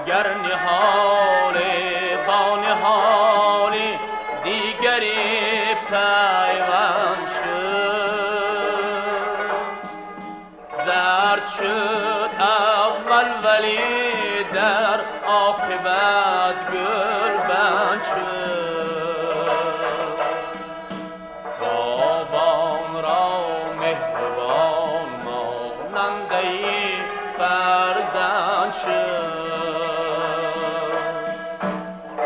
گر نهال با نهال دیگری پیوند شد، زرد شد اول ولی در عاقبت گلبند شد. بابان را مهربان ماننده فرزند شد،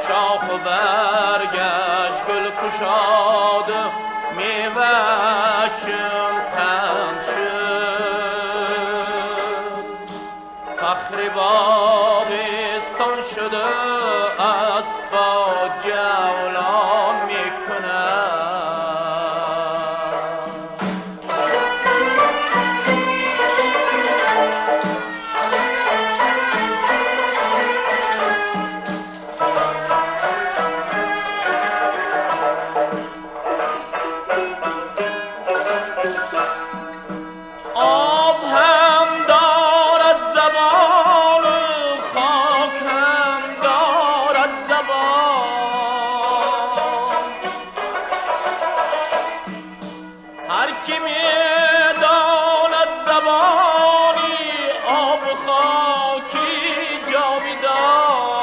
شاخ و برگشت گل کشاد میوه‌شون تن شد. فخر باغستان شده از با جولان میکند. آب هم دارد زبان، خاک هم دارد زبان. هر کی می‌داند زبانی آب و خاکی جاویدان،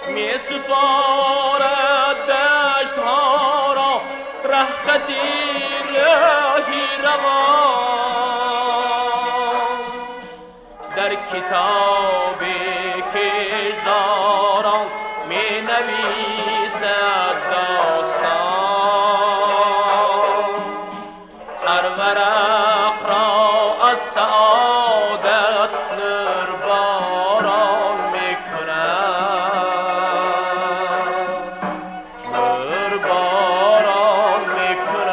می‌سپارد دشت‌ها را ره خطیر راهی روان. در کتابی که هزاران می نویسد داستان، هر ورق را از سعادت نور باران می کند، نور باران می کند.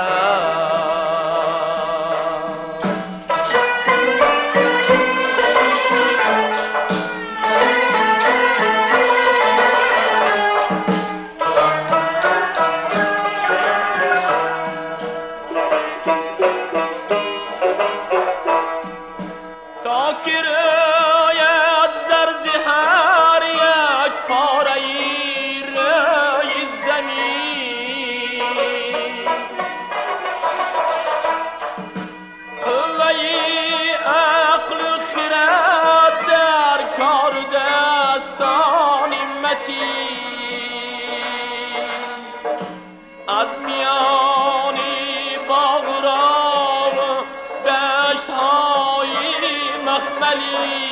تا که روید زرد هر یک پاره روی زمین، قوه عقل و خرد در کار دستان متین، از میانی باغ را مخملی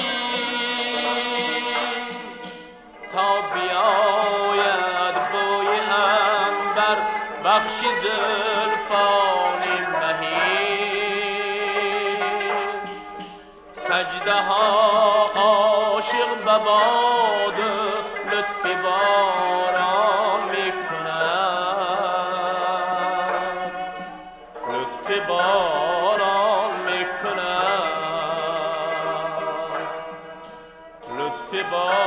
تا بیاید بوی عنبر بخش زلفان مهین. سجده ها عاشق به باد لطف باران میکند، لطف باران میکند، لطف باران